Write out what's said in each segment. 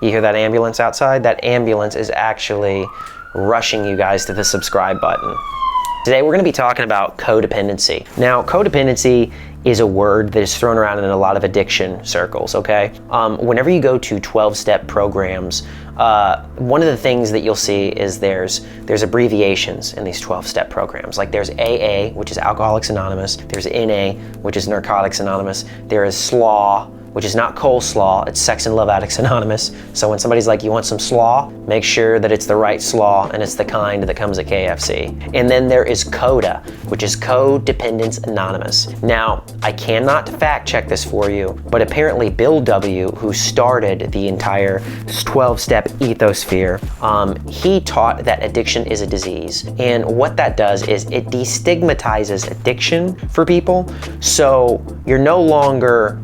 You hear that ambulance outside? That ambulance is actually rushing you guys to the subscribe button. Today we're going to be talking about codependency. Now, codependency is a word that is thrown around in a lot of addiction circles, okay? Whenever you go to 12-step programs, one of the things that you'll see is there's abbreviations in these 12-step programs. Like there's AA, which is Alcoholics Anonymous. There's NA, which is Narcotics Anonymous. There is SLAW, which is not coleslaw, it's Sex and Love Addicts Anonymous. So when somebody's like, you want some slaw, make sure that it's the right slaw and it's the kind that comes at KFC. And then there is CODA, which is Codependence Anonymous. Now, I cannot fact check this for you, but apparently Bill W., who started the entire 12-step ethosphere, he taught that addiction is a disease. And what that does is it destigmatizes addiction for people. So you're no longer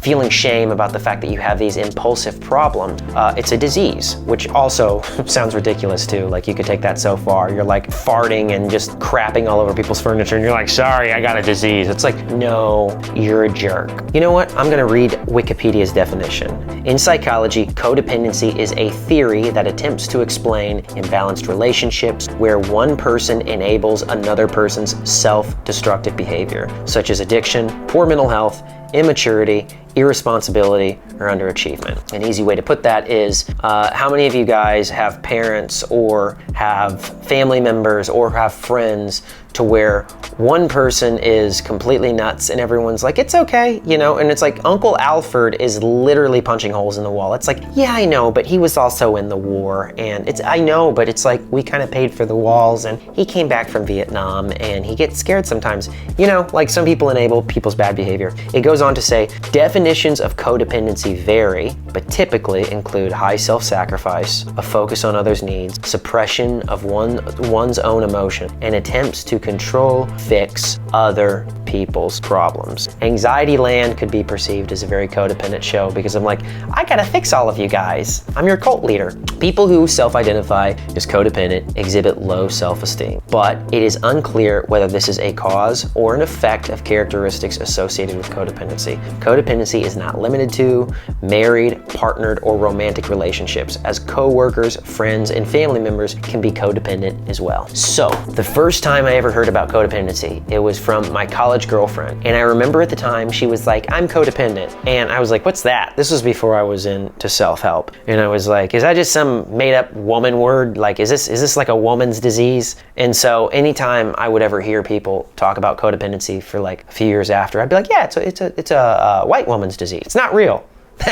feeling shame about the fact that you have these impulsive problems. It's a disease, which also sounds ridiculous too. Like you could take that so far. You're like farting and just crapping all over people's furniture and you're like, sorry, I got a disease. It's like, no, you're a jerk. You know what? I'm gonna read Wikipedia's definition. In psychology, codependency is a theory that attempts to explain imbalanced relationships where one person enables another person's self-destructive behavior, such as addiction, poor mental health, immaturity, irresponsibility, or underachievement. An easy way to put that is, how many of you guys have parents or have family members or have friends to where one person is completely nuts and everyone's like, it's okay, you know? And it's like, Uncle Alfred is literally punching holes in the wall. It's like, yeah, I know, but he was also in the war. And I know, but it's like, we kind of paid for the walls and he came back from Vietnam and he gets scared sometimes. You know, like some people enable people's bad behavior. It goes on to say, definitions of codependency vary, but typically include high self-sacrifice, a focus on others' needs, suppression of one's own emotion, and attempts to control, fix other people's problems. Anxiety Land could be perceived as a very codependent show because I'm like, I gotta fix all of you guys. I'm your cult leader. People who self-identify as codependent exhibit low self-esteem, but it is unclear whether this is a cause or an effect of characteristics associated with codependency. Codependency is not limited to married, partnered, or romantic relationships, as co-workers, friends, and family members can be codependent as well. So, the first time I ever heard about codependency, it was from my college girlfriend. And I remember at the time she was like, I'm codependent. And I was like, what's that? This was before I was into self-help. And I was like, is that just some made up woman word? Like, is this like a woman's disease? And so anytime I would ever hear people talk about codependency for like a few years after, I'd be like, yeah, it's a white woman's disease. It's not real.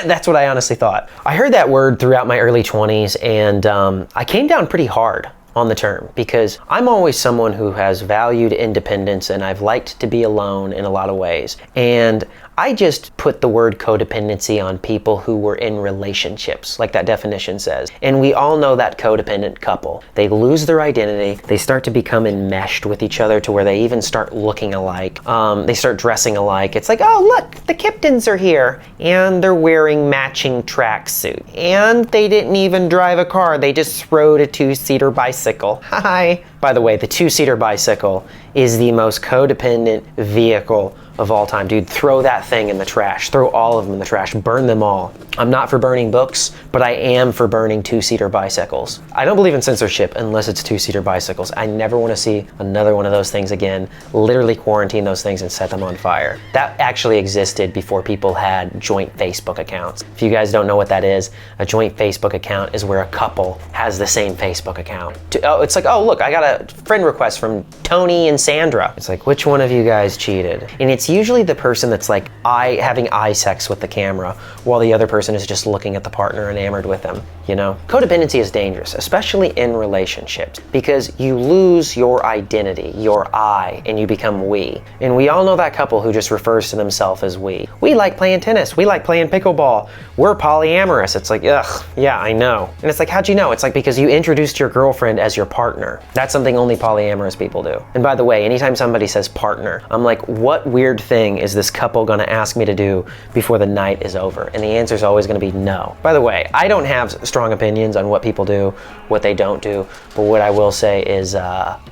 That's what I honestly thought. I heard that word throughout my early 20s and I came down pretty hard on the term because I'm always someone who has valued independence and I've liked to be alone in a lot of ways. And I just put the word codependency on people who were in relationships, like that definition says. And we all know that codependent couple. They lose their identity. They start to become enmeshed with each other to where they even start looking alike. They start dressing alike. It's like, oh, look, the Kiptons are here. And they're wearing matching tracksuit. And they didn't even drive a car. They just rode a two-seater bicycle. Hi. By the way, the two-seater bicycle is the most codependent vehicle of all time. Dude, throw that thing in the trash. Throw all of them in the trash. Burn them all. I'm not for burning books, but I am for burning two-seater bicycles. I don't believe in censorship unless it's two-seater bicycles. I never want to see another one of those things again. Literally quarantine those things and set them on fire. That actually existed before people had joint Facebook accounts. If you guys don't know what that is, a joint Facebook account is where a couple has the same Facebook account. It's like, oh, look, I got a friend request from Tony and Sandra. It's like, which one of you guys cheated? And it's usually the person that's like having eye sex with the camera while the other person is just looking at the partner enamored with them, you know? Codependency is dangerous, especially in relationships, because you lose your identity, your I, and you become we. And we all know that couple who just refers to themselves as we. We like playing tennis. We like playing pickleball. We're polyamorous. It's like, ugh, yeah, I know. And it's like, how'd you know? It's like, because you introduced your girlfriend as your partner. That's something only polyamorous people do. And by the way, anytime somebody says partner, I'm like, what weird thing is this couple gonna ask me to do before the night is over? And the answer is always gonna be no. By the way, I don't have strong opinions on what people do, what they don't do, but what I will say is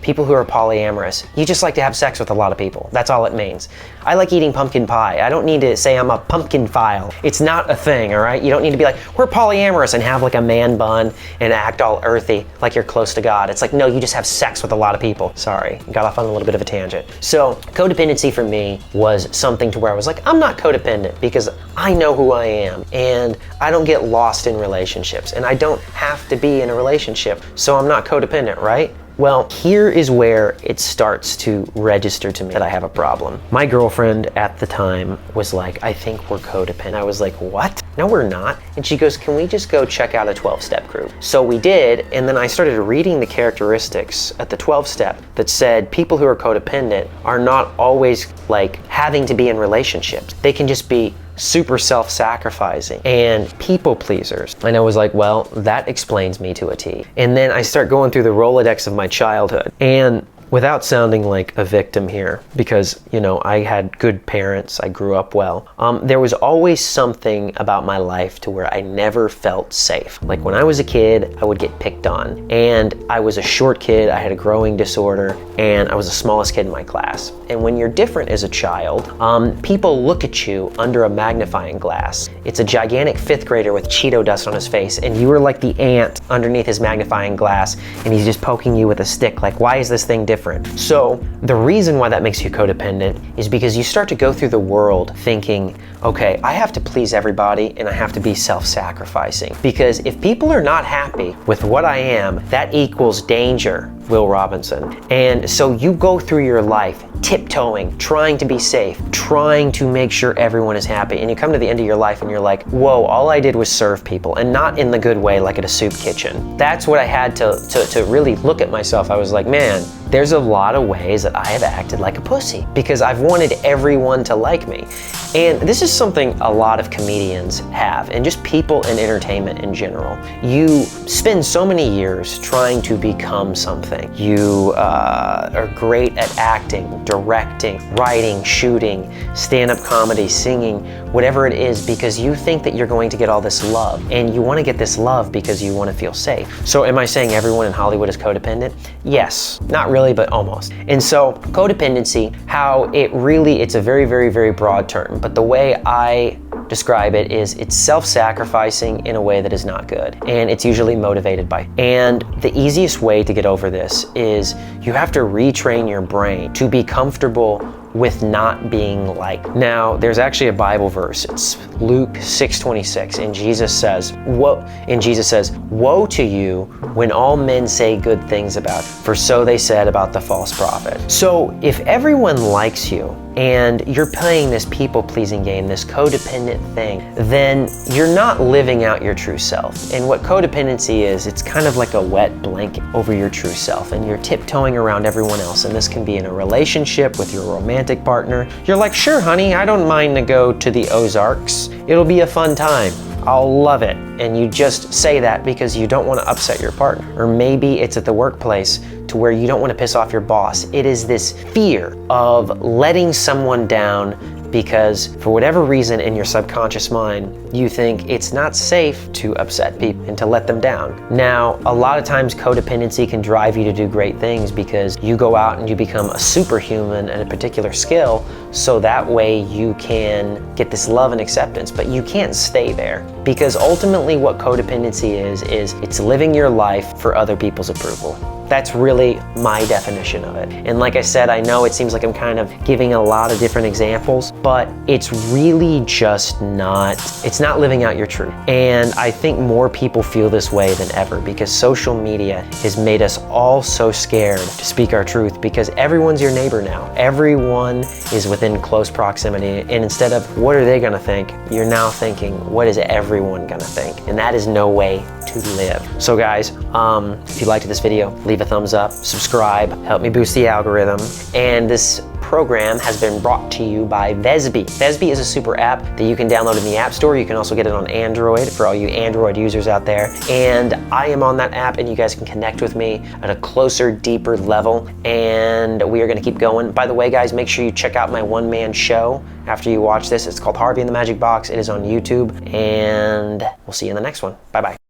people who are polyamorous, you just like to have sex with a lot of people. That's all it means. I like eating pumpkin pie. I don't need to say I'm a pumpkin-phile. It's not a thing, all right? You don't need to be like, we're polyamorous and have like a man bun and act all earthy like you're close to God. It's like, no, you just have sex with a lot of people. Sorry, got off on a little bit of a tangent. So codependency for me was something to where I was like, I'm not codependent because I know who I am and I don't get lost in relationships and I don't have to be in a relationship, so I'm not codependent, right? Well, here is where it starts to register to me that I have a problem. My girlfriend at the time was like, I think we're codependent. I was like, what? No, we're not. And she goes, can we just go check out a 12-step group? So we did, and then I started reading the characteristics at the 12-step that said people who are codependent are not always like having to be in relationships. They can just be super self-sacrificing and people pleasers. And I was like, well, that explains me to a T. And then I start going through the Rolodex of my childhood. And without sounding like a victim here, because, you know, I had good parents, I grew up well, there was always something about my life to where I never felt safe. Like when I was a kid, I would get picked on, and I was a short kid, I had a growing disorder, and I was the smallest kid in my class. And when you're different as a child, people look at you under a magnifying glass. It's a gigantic 5th grader with Cheeto dust on his face, and you were like the ant underneath his magnifying glass, and he's just poking you with a stick, like, why is this thing different? So the reason why that makes you codependent is because you start to go through the world thinking, okay, I have to please everybody and I have to be self-sacrificing. Because if people are not happy with what I am, that equals danger, Will Robinson. And so you go through your life tiptoeing, trying to be safe, trying to make sure everyone is happy. And you come to the end of your life and you're like, whoa, all I did was serve people, and not in the good way like at a soup kitchen. That's what I had to really look at myself. I was like, man, there's a lot of ways that I have acted like a pussy because I've wanted everyone to like me. And this is something a lot of comedians have, and just people in entertainment in general. You spend so many years trying to become something. You are great at acting, directing, writing, shooting, stand-up comedy, singing, whatever it is, because you think that you're going to get all this love, and you want to get this love because you want to feel safe. So am I saying everyone in Hollywood is codependent? Yes, not really, but almost. And so codependency, it's a very, very, very broad term, but the way I describe it is it's self-sacrificing in a way that is not good, and it's usually motivated by. And the easiest way to get over this is you have to retrain your brain to be comfortable with not being liked. Now, there's actually a Bible verse. It's Luke 6:26, and Jesus says, woe to you when all men say good things about you, for so they said about the false prophet. So if everyone likes you and you're playing this people-pleasing game, this codependent thing, then you're not living out your true self. And what codependency is, it's kind of like a wet blanket over your true self, and you're tiptoeing around everyone else. And this can be in a relationship with your romantic partner. You're like, sure, honey, I don't mind to go to the Ozarks. It'll be a fun time. I'll love it. And you just say that because you don't want to upset your partner. Or maybe it's at the workplace to where you don't want to piss off your boss. It is this fear of letting someone down because for whatever reason in your subconscious mind, you think it's not safe to upset people and to let them down. Now, a lot of times codependency can drive you to do great things because you go out and you become a superhuman at a particular skill, so that way you can get this love and acceptance, but you can't stay there. Because ultimately what codependency is it's living your life for other people's approval. That's really my definition of it. And like I said, I know it seems like I'm kind of giving a lot of different examples, but it's really just it's not living out your truth. And I think more people feel this way than ever because social media has made us all so scared to speak our truth because everyone's your neighbor now. Everyone is within close proximity. And instead of what are they gonna think, you're now thinking, what is everyone gonna think? And that is no way to live. So guys, if you liked this video, leave a thumbs up, subscribe, help me boost the algorithm. And this program has been brought to you by Vesby. Vesby is a super app that you can download in the App Store. You can also get it on Android for all you Android users out there. And I am on that app, and you guys can connect with me at a closer, deeper level. And we are going to keep going. By the way, guys, make sure you check out my one-man show after you watch this. It's called Harvey and the Magic Box. It is on YouTube, and we'll see you in the next one. Bye-bye.